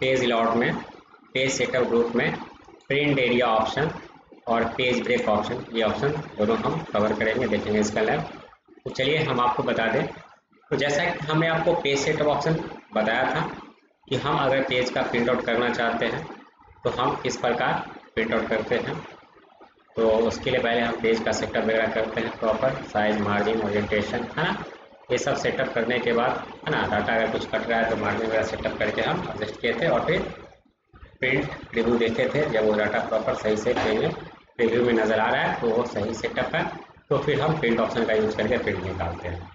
Page lot में, page setup group में print area option और पेज ब्रेक ऑप्शन, ये ऑप्शन दोनों हम कवर करेंगे, देखेंगे इसका लैब। तो चलिए हम आपको बता दें, तो जैसा कि हमने आपको पेज सेटअप ऑप्शन बताया था कि हम अगर पेज का प्रिंट आउट करना चाहते हैं तो हम किस प्रकार प्रिंट आउट करते हैं। तो उसके लिए पहले हम पेज का सेटअप वगैरह करते हैं, प्रॉपर साइज, मार्जिन, ओरिएंटेशन, है ना, ये सब सेटअप करने के बाद, है ना, डाटा अगर कुछ कट रहा है तो मार्जिन वगैरह सेटअप करके हम एडजस्ट किए थे और फिर प्रिंट रिव्यू देखे थे। जब वो डाटा प्रॉपर सही से पेज में रिव्यू में नज़र आ रहा है तो वो सही सेटअप है, तो फिर हम प्रिंट ऑप्शन का यूज़ करके प्रिंट निकालते हैं।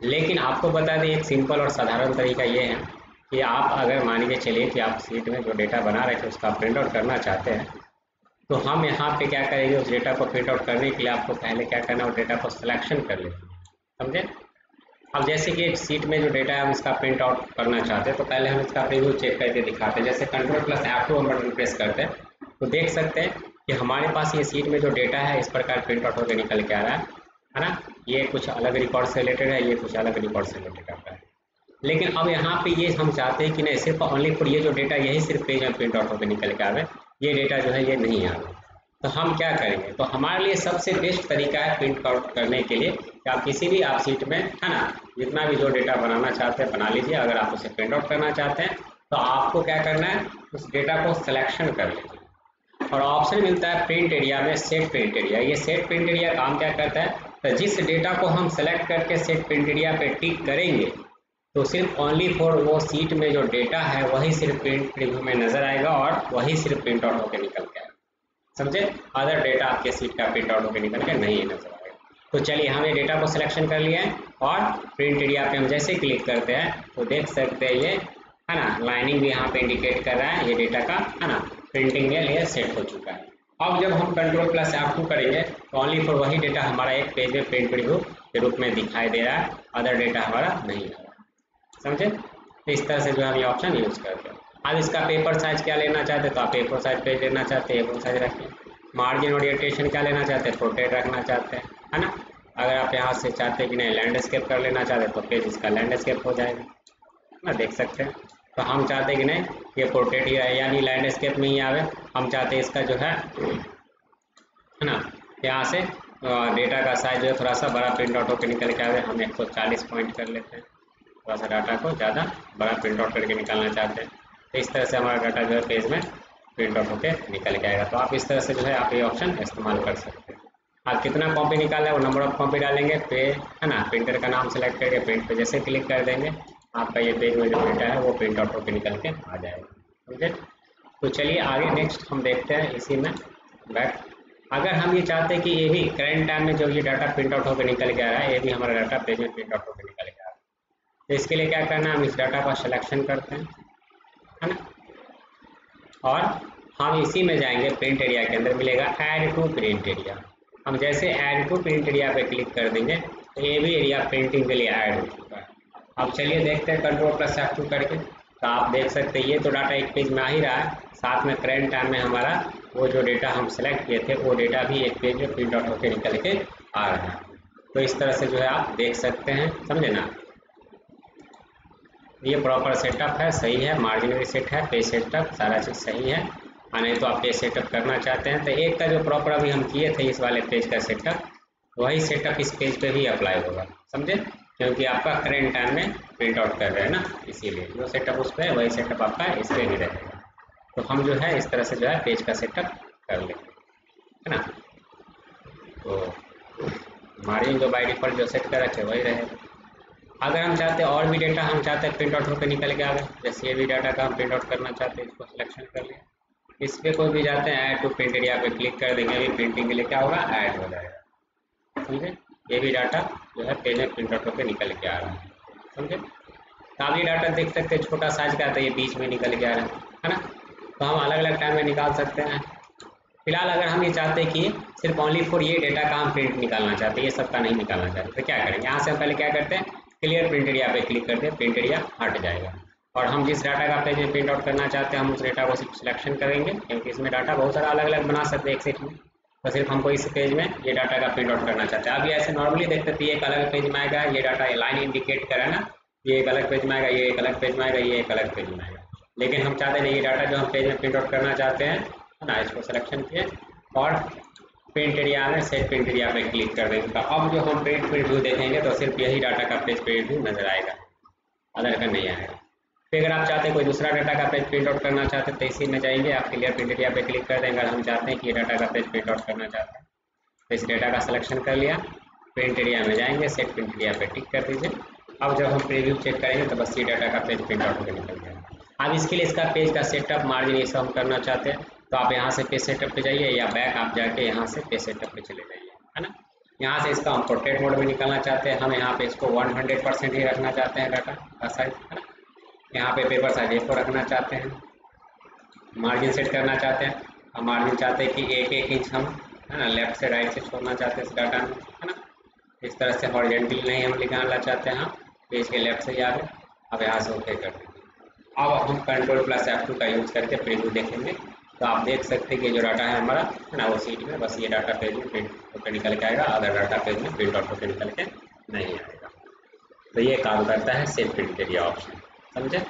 लेकिन आपको बता दें, एक सिंपल और साधारण तरीका ये है कि आप अगर मान के चलिए कि आप शीट में जो डेटा बना रहे थे उसका प्रिंट आउट करना चाहते हैं, तो हम यहाँ पे क्या करेंगे, उस डेटा को प्रिंट आउट करने के लिए आपको पहले क्या करना है, उस डेटा को सिलेक्शन कर लेते हैं, समझे। अब जैसे कि एक शीट में जो डेटा है हम इसका प्रिंट आउट करना चाहते हैं, तो पहले हम इसका प्रीव्यू चेक करके दिखाते हैं। जैसे Ctrl+F2 हम बटन प्रेस करते हैं तो देख सकते हैं कि हमारे पास ये शीट में जो डेटा है इस प्रकार प्रिंट आउट होकर निकल के आ रहा है ना। ये कुछ अलग रिकॉर्ड से रिलेटेड है, ये कुछ अलग रिकॉर्ड से रिलेटेड आता है। लेकिन अब यहाँ पे ये हम चाहते हैं कि नहीं, सिर्फ ओनली फॉर ये जो डेटा यही सिर्फ पेज में प्रिंट आउट होकर निकल के आवे, ये डेटा जो है ये नहीं आवे। तो हम क्या करेंगे, तो हमारे लिए सबसे बेस्ट तरीका है प्रिंट आउट करने के लिए कि आप किसी भी आप शीट में, है ना, जितना भी जो डेटा बनाना चाहते हैं बना लीजिए। अगर आप उसे प्रिंट आउट करना चाहते हैं तो आपको क्या करना है, उस डेटा को सिलेक्शन कर लीजिए और ऑप्शन मिलता है प्रिंट एरिया में सेट प्रिंट एरिया। ये सेट प्रिंट एरिया काम क्या करता है, तो जिस डेटा को हम सेलेक्ट करके सेट प्रिंट एरिया पे टिक करेंगे तो सिर्फ ओनली फॉर वो शीट में जो डेटा है वही सिर्फ प्रिंट रिव्यू में नजर आएगा और वही सिर्फ प्रिंट आउट होकर निकल के आएगा, समझे। अदर डेटा आपके शीट का प्रिंट आउट होकर निकल के नहीं नजर आएगा। तो चलिए हम ये डेटा को सिलेक्शन कर लिया है और प्रिंट एरिया पे हम जैसे क्लिक करते हैं तो देख सकते हैं ये, है ना, लाइनिंग भी यहाँ पे इंडिकेट कर रहा है ये डेटा का, है ना, प्रिंटिंग के लिए सेट हो चुका है। अब जब हम Ctrl+F2 करेंगे तो ओनली फॉर वही डेटा हमारा एक पेज में प्रिंट रिव्यू के रूप में दिखाई दे रहा है, अदर डेटा हमारा नहीं आ रहा, समझे। तो इस तरह से जो हम ये ऑप्शन यूज करते हैं। अब इसका पेपर साइज क्या लेना चाहते हैं तो आप पेपर साइज पेज लेना चाहते हैं, पेपर साइज रखें। मार्जिन ओरिएंटेशन क्या लेना चाहते हैं, पोर्ट्रेट रखना चाहते हैं, है ना। अगर आप यहाँ से चाहते हैं कि नहीं लैंडस्केप कर लेना चाहते हैं तो पेज इसका लैंडस्केप हो जाएगा ना, देख सकते हैं। तो हम चाहते हैं कि नहीं ये पोर्ट्रेट ही रहे, यानी लैंडस्केप में ही आवे। हम चाहते हैं इसका जो है ना, यहाँ से डेटा का साइज जो है थोड़ा सा बड़ा प्रिंट आउट होकर निकल के आवे। हम 140 पॉइंट कर लेते हैं, थोड़ा सा डाटा को ज़्यादा बड़ा प्रिंट आउट करके निकालना चाहते हैं। तो इस तरह से हमारा डाटा जो है पेज में प्रिंट आउट होकर निकल के आएगा। तो आप इस तरह से जो है आप ये ऑप्शन इस्तेमाल कर सकते हैं। आप कितना कॉपी निकालना है वो नंबर ऑफ कॉपी डालेंगे पे, है ना, प्रिंटर का नाम सेलेक्ट करके प्रिंट पे जैसे क्लिक कर देंगे आपका ये पेज में जो डेटा है वो प्रिंट आउट होकर निकल के आ जाएगा, समझे। तो चलिए आगे नेक्स्ट हम देखते हैं इसी में बैक। अगर हम ये चाहते हैं कि ये भी करंट टाइम में जो ये डाटा प्रिंट आउट होकर निकल के आ रहा है ये भी हमारा डाटा पेज में प्रिंट आउट होकर निकल के आ रहा है, तो इसके लिए क्या करना है, हम इस डाटा का सिलेक्शन करते हैं, है ना, और हम इसी में जाएंगे प्रिंट एरिया के अंदर मिलेगा ऐड टू प्रिंट एरिया। हम जैसे ऐड टू प्रिंट एरिया पे क्लिक कर देंगे तो ये भी एरिया प्रिंटिंग के लिए ऐड हो चुका है। अब चलिए देखते हैं Ctrl+F2 करके, तो आप देख सकते हैं ये तो डाटा एक पेज में आ ही रहा है, साथ में करंट टाइम में हमारा वो जो डेटा हम सेलेक्ट किए थे वो डेटा भी एक पेज में प्रिंट आउट होकर निकल के आ रहा है। तो इस तरह से जो है आप देख सकते हैं, समझे ना। ये प्रॉपर सेटअप है, सही है, मार्जिन भी सेट है, पेज सेटअप सारा चीज़ सही है। नहीं तो आप पेज सेटअप करना चाहते हैं तो एक का जो प्रॉपर अभी हम किए थे इस वाले पेज का सेटअप, वही सेटअप इस पेज पे भी अप्लाई होगा, समझे, क्योंकि आपका करंट टाइम में प्रिंट आउट कर रहे हैं ना, इसीलिए जो सेटअप उस पर है वही सेटअप आपका इस पर भी रहेगा। तो हम जो है इस तरह से जो है पेज का सेटअप कर लेंगे, है ना। तो मार्जिन जो बाय डिफॉल्ट जो सेट कर रखे वही रहेगा। अगर हम चाहते हैं और भी डेटा हम चाहते हैं प्रिंट आउट होकर निकल के आ गए, जैसे ये भी डाटा का हम प्रिंट आउट करना चाहते हैं, इसको सिलेक्शन कर लिया, इस पर कोई भी जाते हैं ऐड टू प्रिंट एरिया पे क्लिक कर देंगे, अभी प्रिंटिंग के लिए क्या होगा, ऐड हो जाएगा, समझे। ये भी डाटा जो है पेज में प्रिंट आउट होकर निकल के आ रहा है, समझे। तो आप ये डाटा देख सकते हैं छोटा साइज का आता है, ये बीच में निकल के आ रहा है ना। तो हम अलग अलग टाइम में निकाल सकते हैं। फिलहाल अगर हम ये चाहते हैं कि सिर्फ ओनली फॉर ये डेटा का हम प्रिंट निकालना चाहते हैं, ये सबका नहीं निकालना चाहते, तो क्या करेंगे, यहाँ से हम पहले क्या करते हैं, क्लियर प्रिंट एरिया पे क्लिक करते हैं, प्रिंट एरिया हट जाएगा और हम जिस डाटा का पेज में प्रिंट आउट करना चाहते हैं हम उस डेटा को सिर्फ सिलेक्शन करेंगे, क्योंकि इसमें डाटा बहुत सारा अलग अलग बना सकते हैं एक सेट में। तो सिर्फ हमको इस पेज में ये डाटा का प्रिंट आउट करना चाहते हैं। अब ये ऐसे नॉर्मली देखते थे एक अलग पेज में आएगा, ये डाटा ये लाइन इंडिकेट करा ना, ये एक अलग पेज में आएगा, ये एक अलग पेज में आएगा, ये एक अलग पेज में आएगा। लेकिन हम चाहते नहीं ये डाटा जो हम पेज में प्रिंट आउट करना चाहते हैं, है ना, इसको सिलेक्शन किए और प्रिंट एरिया में सेट प्रिंट एरिया पे क्लिक कर देंगे। तो अब जो हम प्रिंट प्रीव्यू देखेंगे तो सिर्फ यही डाटा का पेज प्रीव्यू नजर आएगा, अदर का नहीं आएगा। फिर अगर आप चाहते हैं कोई दूसरा डाटा का पेज प्रिंट आउट करना चाहते हैं तो इसी में जाएंगे, आप क्लियर प्रिंट एरिया पे क्लिक कर देंगे। अगर हम चाहते हैं कि ये डाटा का पेज प्रिंट आउट करना चाहते हैं तो इस डाटा का सिलेक्शन कर लिया, प्रिंट एरिया में जाएंगे, सेट प्रिंट एरिया पे टिक कर दीजिए। अब जब हम प्रीव्यू चेक करेंगे तो बस ये डाटा का पेज प्रिंट आउट होकर निकल जाएगा। अब इसके लिए इसका पेज का सेटअप मार्जिन ये सब हम करना चाहते हैं तो आप यहाँ से पेज सेटअप पे जाइए या बैक आप जाके यहाँ से पेज सेटअप पे चले जाइए, है ना। यहाँ से इसका हम पोर्ट्रेट मोड में निकालना चाहते हैं, हम यहाँ पे इसको 100% ही रखना चाहते हैं डाटा का साइज, है ना। यहाँ पे पेपर साइज A4 रखना चाहते हैं, मार्जिन सेट करना चाहते हैं, हम मार्जिन चाहते हैं कि 1-1 इंच हम, है ना, लेफ्ट से राइट से छोड़ना चाहते हैं इस डाटा में, है ना। इस तरह से हॉरिजॉन्टली नहीं हम निकालना चाहते हैं, पेज के लेफ्ट से आगे। अब यहाँ से ओके कर देंगे। अब हम Ctrl+F2 का यूज करके प्रीव्यू देखेंगे तो आप देख सकते हैं कि जो डाटा है हमारा, है ना, वो सीट में बस ये डाटा पेज में प्रिंट होकर निकल के आएगा, अदर डाटा पेज में प्रिंट आउट होकर निकल के नहीं आएगा। तो ये काम करता है सेट प्रिंट एरिया ऑप्शन, समझे।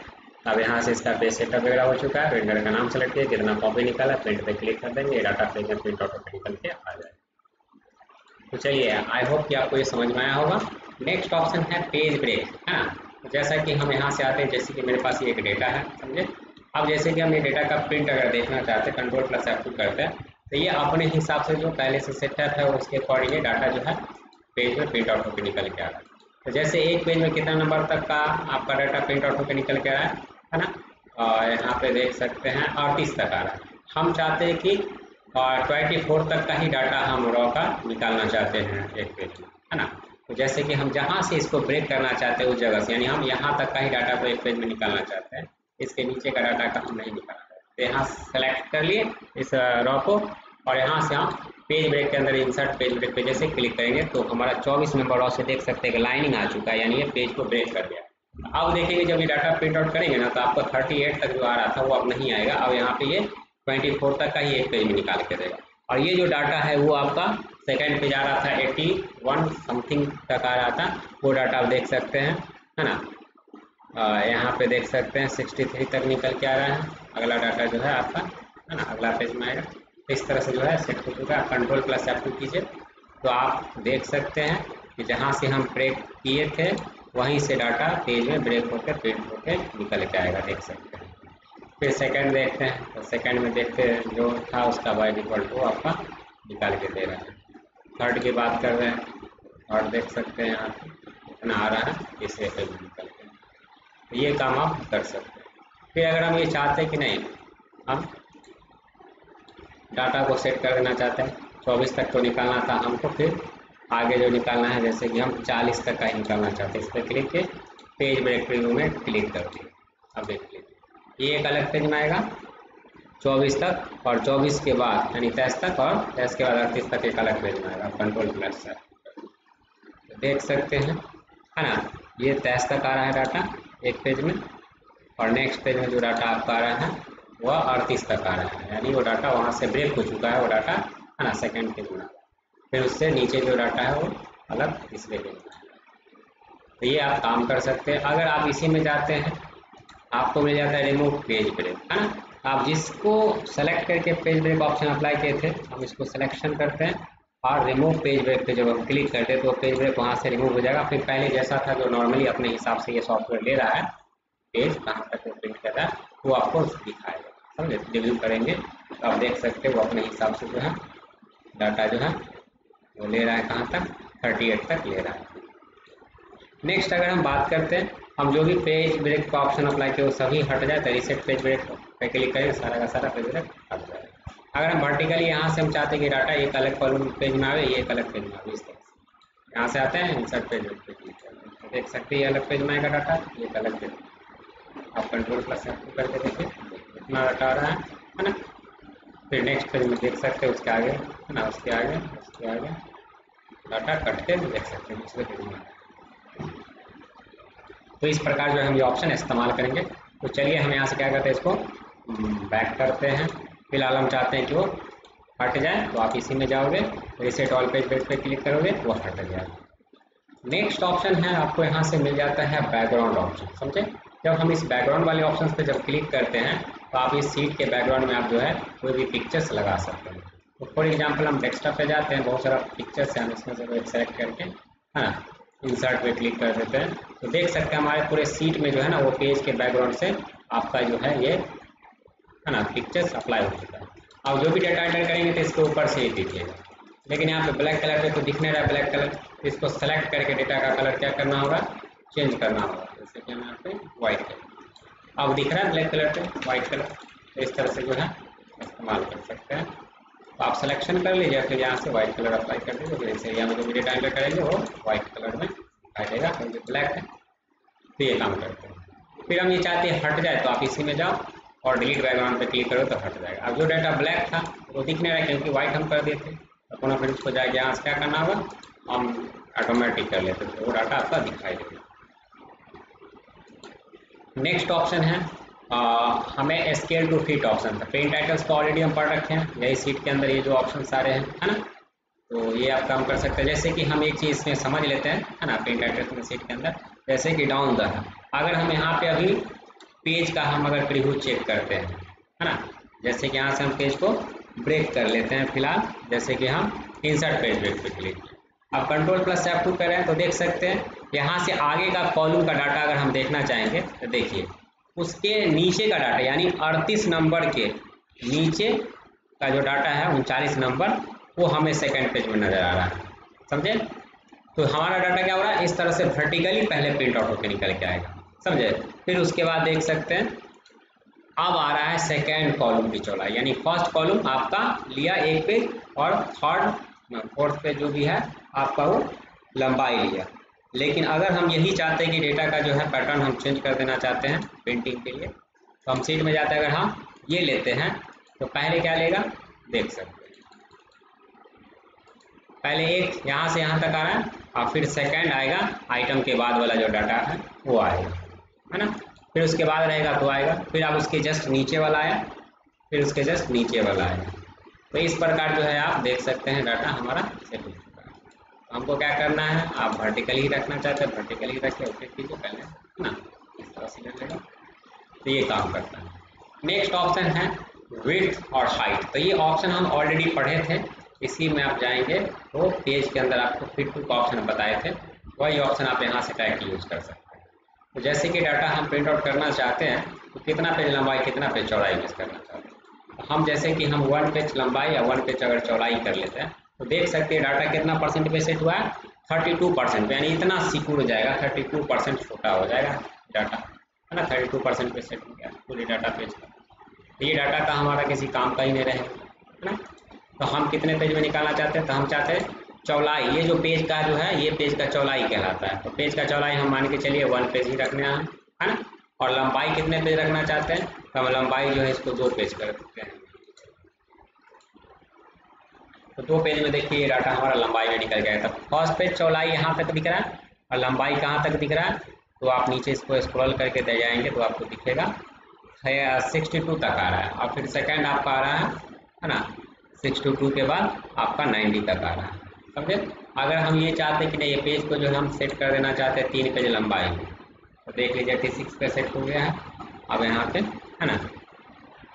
अब यहाँ से इसका पेज सेटअप वगैरह हो चुका है, प्रिंटर का नाम सेलेक्ट किया, कितना कॉपी निकाला, प्रिंट पे क्लिक कर देंगे, ये डाटा पेज में प्रिंट आउट होकर निकल के आ जाएगा। तो चलिए, आई होप कि आपको ये समझ में आया होगा। नेक्स्ट ऑप्शन है पेज ब्रेक, है ना। जैसा कि हम यहाँ से आते हैं, जैसे कि मेरे पास ये एक डेटा है, समझे। अब जैसे कि हम ये डेटा का प्रिंट अगर देखना चाहते हैं, Ctrl+F2 करते हैं तो ये अपने हिसाब से जो पहले से सेटअप है उसके अकॉर्डिंग डाटा जो है पेज में प्रिंट आउट होकर निकल के आ रहा है। तो जैसे एक पेज में कितना नंबर तक का आपका डाटा प्रिंट आउट होकर निकल के आ रहा है ना। और यहाँ पे देख सकते हैं 38 तक आ रहा है। हम चाहते हैं कि 24 तक का ही डाटा हम रॉ का निकालना चाहते हैं एक पेज में, है ना। तो जैसे कि हम जहाँ से इसको ब्रेक करना चाहते हैं उस जगह से, यानी हम यहाँ तक का ही डाटा को एक पेज में निकालना चाहते हैं, इसके नीचे का डाटा का हम नहीं निकालना चाहते। तो यहाँ सेलेक्ट कर लिए इस रॉ को और यहाँ से हम पेज ब्रेक के अंदर इंसर्ट पेज ब्रेक पे जैसे क्लिक करेंगे तो हमारा 24 नंबर रॉ से देख सकते हैं कि लाइनिंग आ चुका है, यानी ये पेज को ब्रेक कर दिया। अब देखेंगे जब ये डाटा प्रिंट आउट करेंगे ना तो आपको 38 तक जो आ रहा था वो अब नहीं आएगा, अब यहाँ पे ये 24 तक का ही एक पेज में निकाल के देगा। और ये जो डाटा है वो आपका सेकेंड पेज आ रहा था 81 समथिंग तक आ रहा था, वो डाटा आप देख सकते हैं, है ना। यहाँ पे देख सकते हैं 63 तक निकल के आ रहा है। अगला डाटा जो है आपका, है ना, अगला पेज में आएगा। इस तरह से जो है सेट हो चुका है। Ctrl+F2 कीजिए तो आप देख सकते हैं कि जहाँ से हम ब्रेक किए थे वहीं से डाटा पेज में ब्रेक होकर प्रिंट होकर निकल के आएगा, देख सकते हैं। फिर सेकंड देखते हैं तो सेकंड में देखते हैं जो था उसका बाय डिफॉल्ट वो आपका निकाल के दे रहा है। थर्ड की बात कर रहे हैं और देख सकते हैं यहाँ कितना आ रहा है, इसे पेज में निकल के, तो ये काम आप कर सकते हैं। फिर अगर हम ये चाहते हैं कि नहीं, हम डाटा को सेट कर देना चाहते हैं, 24 तक तो निकालना था हमको, फिर आगे जो निकालना है जैसे कि हम 40 तक का ही निकालना चाहते हैं, इस पर क्लिक किए, पेज ब्रेक प्रीव्यू में क्लिक कर दिए। अब देख लीजिए ये एक अलग पेज में आएगा 24 तक, और 24 के बाद यानी 23 तक, और 23 के बाद 38 तक एक अलग पेज में आएगा। Ctrl+F तो देख सकते हैं, है ना, ये 23 तक आ रहा है डाटा एक पेज में, और नेक्स्ट पेज में जो डाटा आपका आ रहा है वह 38 तक आ रहा है, यानी वो डाटा वहाँ से ब्रेक हो चुका है, वो डाटा, है ना, सेकेंड पेज में। फिर उससे नीचे जो डाटा है वो अलग तीसरे पेज में आएगा। तो ये आप काम कर सकते हैं। अगर आप इसी में जाते हैं आपको मिल जाता है रिमूव पेज ब्रेक, है ना। आप जिसको सेलेक्ट करके पेज ब्रेक ऑप्शन अप्लाई किए थे, हम इसको सिलेक्शन करते हैं और रिमूव पेज ब्रेक पे जब हम क्लिक करते हैं तो पेज ब्रेक वहाँ से रिमूव हो जाएगा। फिर पहले जैसा था जो नॉर्मली अपने हिसाब से ये सॉफ्टवेयर ले रहा है, पेज कहाँ तक वो प्रिंट कर रहा है वो आपको दिखाएगा, समझे। रिव्यू करेंगे तो आप देख सकते हैं वो अपने हिसाब से जो है डाटा जो है वो ले रहा है, कहाँ तक, 38 तक ले रहा है। नेक्स्ट अगर हम बात करते हैं, हम जो भी पेज ब्रेक का ऑप्शन अप्लाई किए वो सभी हट जाए तो रिसेट पेज ब्रेक पे क्लिक करें, सारा का सारा पेज ब्रेक हट जाए। अगर हम वर्टिकली यहाँ से हम चाहते हैं कि डाटा एक अलग कॉलम पेज में आवे, ये एक अलग पेज में आवे, इस तरह से यहाँ से आते हैं इंसर्ट पेज ब्रेक पे क्लिक करें तो देख सकते हैं ये अलग पेज में आएगा डाटा, ये एक अलग पेज में। आप Ctrl+F2 करके देखिए कितना डाटा आ रहा है ना। फिर नेक्स्ट पेज में देख सकते हैं उसके आगे, है ना, उसके आगे डाटा कट के देख सकते हैं दूसरे पेज में। तो इस प्रकार जो है हम ये ऑप्शन इस्तेमाल करेंगे। तो चलिए हम यहाँ से क्या करते हैं, इसको बैक करते हैं। फिलहाल हम चाहते हैं कि वो हट जाए तो आप इसी में जाओगे, रिसेट ऑल पेज ब्रेक पे क्लिक करोगे वो हट जाएगा। नेक्स्ट ऑप्शन है आपको यहाँ से मिल जाता है बैकग्राउंड ऑप्शन, समझे। जब हम इस बैकग्राउंड वाले ऑप्शन पे जब क्लिक करते हैं तो आप इस सीट के बैकग्राउंड में आप जो है कोई भी पिक्चर्स लगा सकते हैं। तो फॉर एग्जांपल हम डेस्कटॉप पे जाते हैं, बहुत सारा पिक्चर्स है, हम इसमें से कोई सेलेक्ट करके है ना इंसर्ट पे क्लिक कर देते हैं, तो देख सकते हैं हमारे पूरे सीट में जो है ना वो पेज के बैकग्राउंड से आपका जो है ये है ना पिक्चर्स अप्लाई हो चुका है। अब जो भी डाटा एंटर करेंगे तो इसके ऊपर से ही दिखेगा, लेकिन यहाँ पे ब्लैक कलर पे तो दिख नहीं रहा ब्लैक कलर, तो इसको सेलेक्ट करके डेटा का कलर क्या करना होगा, चेंज करना होगा। जैसे कि हम यहाँ पे व्हाइट कलर, अब दिख रहा है ब्लैक कलर पे व्हाइट कलर, तो इस तरह से जो है इस्तेमाल कर सकते हैं। तो आप सिलेक्शन कर लीजिए, फिर यहाँ से व्हाइट कलर अप्लाई कर दीजिए, फिर इस एरिया में जो भी डेटा एंटर करेंगे वो व्हाइट कलर में दिखाई देगा, क्योंकि ब्लैक है। तो ये काम करते हैं। फिर हम ये चाहते हैं हट जाए, तो आप इसी में जाओ और डिलीट बैकग्राउंड पे क्लिक करो तो हट जाएगा। अब जो डाटा ब्लैक था वो दिख नहीं रहा क्योंकि व्हाइट हम कर दिए थे, तो पुनः फिर उसको जाके यहाँ से क्या करना होगा, हम ऑटोमेटिक कर लेते थे, वो डाटा आपका दिखाई देगा। नेक्स्ट ऑप्शन है हमें स्केल टू फिट ऑप्शन था। पेन टाइटल्स को ऑलरेडी हम पढ़ रखे हैं, यही सीट के अंदर ये जो ऑप्शन सारे हैं है ना, तो ये आप काम कर सकते हैं। जैसे कि हम एक चीज़ इसमें समझ लेते हैं है ना पेन टाइटल्स में सीट के अंदर, जैसे कि डाउन द है, अगर हम यहाँ पे अभी पेज का हम अगर प्रीव्यू चेक करते हैं है ना, जैसे कि यहाँ से हम पेज को ब्रेक कर लेते हैं फिलहाल, जैसे कि हम इंसर्ट पेज ब्रेक पे क्लिक, अब कंट्रोल प्लस F2 कर रहे हैं तो देख सकते हैं यहाँ से आगे का कॉलम का डाटा अगर हम देखना चाहेंगे तो देखिए उसके नीचे का डाटा यानी 38 नंबर के नीचे का जो डाटा है 39 नंबर, वो हमें सेकंड पेज में नजर आ रहा है, समझे। तो हमारा डाटा क्या हो रहा है, इस तरह से वर्टिकली पहले प्रिंट आउट होकर निकल के आएगा, समझे। फिर उसके बाद देख सकते हैं अब आ रहा है सेकेंड कॉलम की चौड़ाई, यानी फर्स्ट कॉलम आपका लिया एक पेज और थर्ड फोर्थ पेज जो भी है आपका वो लंबाई लिया। लेकिन अगर हम यही चाहते हैं कि डेटा का जो है पैटर्न हम चेंज कर देना चाहते हैं प्रिंटिंग के लिए, तो हम सीट में जाते हैं, अगर हम ये लेते हैं तो पहले क्या लेगा, देख सकते हैं पहले एक यहाँ से यहाँ तक आ रहा है और फिर सेकंड आएगा आइटम के बाद वाला जो डाटा है वो आएगा, है ना। फिर उसके बाद रहेगा तो आएगा, फिर आप उसके जस्ट नीचे वाला आया, फिर उसके जस्ट नीचे वाला आएगा। तो इस प्रकार जो है आप देख सकते हैं डाटा हमारा सेट हो चुका है। हमको क्या करना है, आप वर्टिकली ही रखना चाहते हैं वर्टिकली रखिए, ओके कीजिए पहले है ना, इस तरह से ले लेगा, तो ये काम करता है। नेक्स्ट ऑप्शन है विड्थ और हाइट, तो ये ऑप्शन हम ऑलरेडी पढ़े थे, इसी में आप जाएंगे तो पेज के अंदर आपको फिट टू का ऑप्शन बताए थे, वही ऑप्शन आप यहाँ से टाइप यूज कर सकते हैं। तो जैसे कि डाटा हम प्रिंट आउट करना चाहते हैं तो कितना पेज लंबाई कितना पेज चौड़ाई यूज करना चाहते हैं, तो हम जैसे कि हम 1 पेज लंबाई या 1 पेज अगर चौड़ाई कर लेते हैं तो देख सकते हैं डाटा कितना परसेंट पे सेट हुआ है, 32%, यानी इतना सिकुड़ जाएगा, 32% छोटा हो जाएगा डाटा, है ना। 32% पे सेट हो गया पूरे डाटा पेज का, तो ये डाटा का हमारा किसी काम का ही नहीं रहेगा, है ना। तो हम कितने पेज में निकालना चाहते हैं, तो हम चाहते हैं चौड़ाई, ये जो पेज का जो है ये पेज का चौड़ाई कहलाता है, तो पेज का चौड़ाई हम मान के चलिए 1 पेज ही रखना है ना। और लंबाई कितने पेज रखना चाहते हैं, तो हम लंबाई जो है इसको 2 पेज कर देते हैं, तो 2 पेज में देखिए ये डाटा हमारा लंबाई में निकल गया। तब फर्स्ट पेज चौड़ाई यहाँ तक दिख रहा है और लंबाई कहाँ तक दिख रहा है, तो आप नीचे इसको स्क्रॉल करके दे जाएंगे तो आपको दिखेगा 62 तक आ रहा है, और फिर सेकंड आपका आ रहा है ना 62 के बाद आपका 90 तक आ रहा है, समझे। अगर हम ये चाहते हैं कि नहीं ये पेज को जो हम सेट कर देना चाहते हैं 3 पेज लंबाई में, तो देख लीजिए 86 पे सेट हो गया है। अब यहाँ पे है ना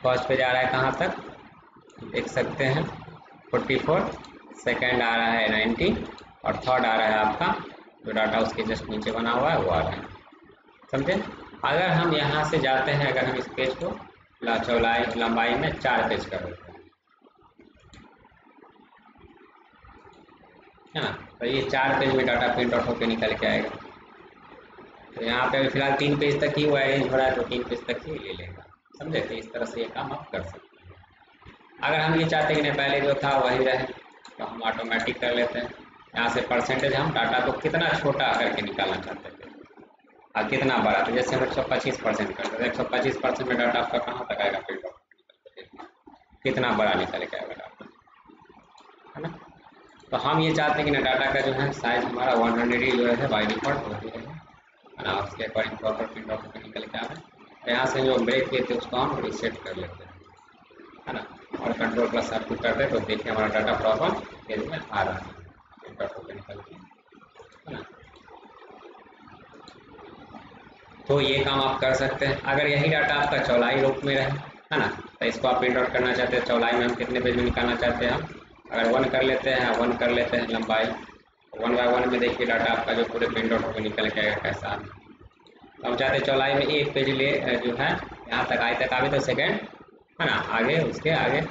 फर्स्ट पेज आ रहा है कहाँ तक, देख सकते हैं 44, सेकंड आ रहा है 90 और थर्ड आ रहा है आपका जो डाटा उसके जस्ट नीचे बना हुआ है वो आ रहा है, समझे। अगर हम यहाँ से जाते हैं, अगर हम इस पेज को चौड़ाई लंबाई में 4 पेज कर देते हैं, है ना, तो ये 4 पेज में डाटा प्रिंट आउट होकर निकल के आएगा। तो यहाँ पे फिलहाल 3 पेज तक ही वो अरेंज हो रहा है, तो 3 पेज तक ही ले लेगा, समझे। तो इस तरह से ये काम आप कर सकते हैं। अगर हम ये चाहते हैं कि नहीं पहले जो था वही रहे, तो हम ऑटोमेटिक कर लेते हैं। यहाँ से परसेंटेज हम डाटा को कितना छोटा करके निकालना चाहते थे और कितना बड़ा, तो जैसे हम 125% कर देते हैं, 125% में डाटा आपका कहाँ तक आएगा, प्रिंट आउट कितना बड़ा निकल के आएगा डाटा, है ना। तो हम ये चाहते हैं कि ना डाटा का जो है साइज हमारा 100 ही जो है बाई डिफॉल्ट वही रहे, है ना, उसके अकॉर्डिंग प्रॉपर प्रिंट आउट निकल के आ रहा है। यहाँ से जो ब्रेक किए थे उसको हम रीसेट कर लेते हैं, है ना, और कंट्रोल प्लस आप करते हैं तो देखिए हमारा डाटा प्रॉपर पेज में आ रहा है, प्रिंट आउट होकर निकल के, है ना। तो ये काम आप कर सकते हैं। अगर यही डाटा आपका चौड़ाई रूप में रहे, है ना, तो इसको आप प्रिंट आउट करना चाहते हैं, चौड़ाई में हम कितने पेज में निकालना चाहते हैं, हम अगर 1 कर लेते हैं, 1 कर लेते हैं लंबाई, 1 बाय 1 में देखिए डाटा आपका जो पूरे प्रिंट आउट होकर निकल के आएगा कैसा। हम चाहते हैं चौड़ाई में एक पेज ले जो है यहाँ तक आए तक आगे तो सेकेंड, है ना, आगे उसके आगे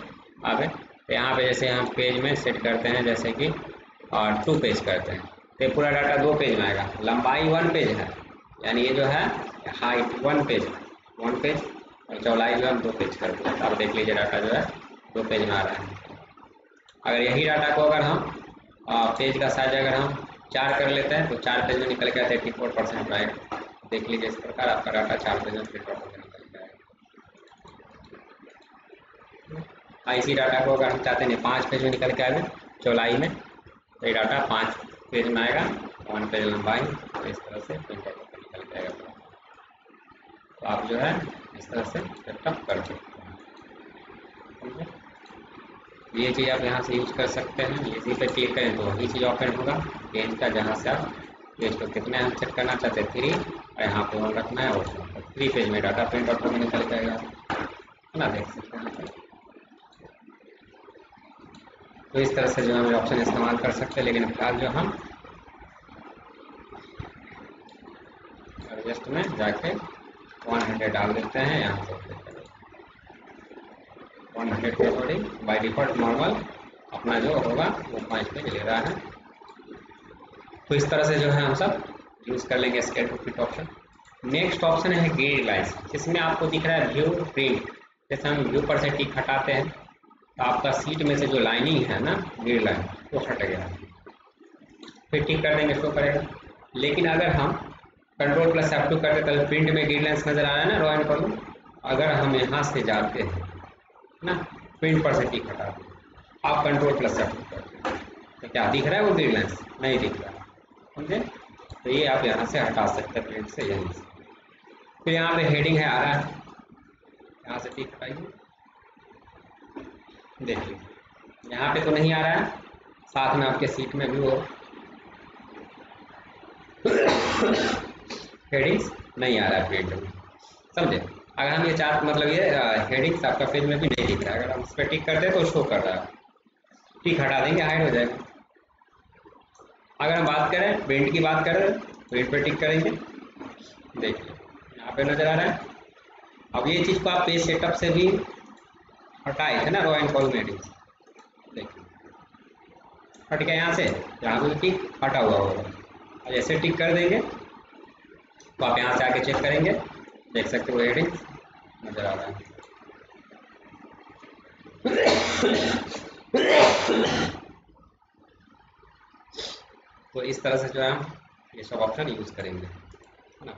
आगे, तो यहाँ पे जैसे हम पेज में सेट करते हैं जैसे कि और 2 पेज करते हैं, तो ये पूरा डाटा 2 पेज में आएगा। लंबाई 1 पेज है, यानी ये जो है हाइट 1 पेज, 1 पेज, और चौड़ाई जो है 2 पेज कर दिया। तो आप देख लीजिए डाटा जो है 2 पेज में आ रहा है। अगर यही डाटा को अगर हम पेज का साइज अगर हम 4 कर लेते हैं तो 4 पेज में निकल के 84% आएगा। देख लीजिए इस प्रकार आपका डाटा 4 पेज में प्रिंट आउट होकर निकल के आएगा। इसी डाटा को अगर हम चाहते हैं 5 पेज में निकल के आएगा चौड़ाई में, तो ये डाटा 5 पेज में आएगा, 1 पेज लंबाई, तो इस तरह से प्रिंट आउट होकर निकल के आएगा। तो आप जो है इस तरह से सेटअप कर सकते हैं। ये चीज़ आप यहाँ से यूज कर सकते हैं। इसी पे क्लिक करें तो वही चीज़ ओपन होगा पेज का, जहाँ से आप पेज को कितने हम सेट करना चाहते हैं 3, और यहाँ पे 1 रखना है, और 3 पेज में डाटा प्रिंट आउट होकर निकल जाएगा, है ना, देख सकते हैं। तो इस तरह से जो हम ऑप्शन इस्तेमाल कर सकते हैं। लेकिन फिलहाल जो हम एडजस्ट में जाके 100 डाल देते हैं, यहाँ से 100 के अकॉर्डिंग बाई डिफॉल्ट नॉर्मल अपना जो होगा वो 5 पेज ले रहा है। तो इस तरह से जो है हम सब यूज कर लेंगे scale to fit option. Next option है ग्रिड लाइन्स, जिसमें आपको दिख रहा है व्यू प्रिंट। जैसे हम व्यू पर से टिक हटाते हैं तो आपका सीट में से जो लाइनिंग है ना, ग्रिड लाइन, वो हट गया, फिर टिक कर देंगे शो करेगा। लेकिन अगर हम Ctrl+F2 करते तो प्रिंट में ग्रिड लाइन्स नजर आ रहा है ना, रो एंड कॉलम। अगर हम यहाँ से जाते हैं ना, प्रिंट पर से टिक हटा दें, आप Ctrl+F2 करते हैं तो क्या दिख रहा है वो ग्रिड लाइन्स? नहीं दिख रहा, समझे? तो ये आप यहाँ से हटा सकते हैं प्रिंट से, यहीं से। फिर यहाँ पे हेडिंग है आ रहा है, यहाँ से टिक हटाइए, देखिए यहाँ पे तो नहीं आ रहा है, साथ में आपके सीट में भी वो हेडिंग्स नहीं आ रहा है प्रिंट में, समझे? अगर हम ये चार्ट मतलब ये हेडिंग्स आपका पेज में भी नहीं दिख रहा है, अगर हम इस पर टिक करते हैं तो शो कर रहा है, टिक हटा देंगे हाइड हो जाएगा। अगर हम बात करें प्रिंट की, बात करें प्रिंट पर टिक करेंगे, देखिए यहाँ पे नजर आ रहा है। अब ये चीज़ को आप पेज सेटअप से भी हटाए थे ना, रो एंड कॉलम हेडिंग्स, देखिए हट गया यहाँ से, यहाँ पे टिक हटा हुआ होगा। अब जैसे टिक कर देंगे तो आप यहाँ से आके चेक करेंगे, देख सकते हो हेडिंग नजर आ रहा है। तो इस तरह से जो है हम ये सब ऑप्शन यूज करेंगे, है ना।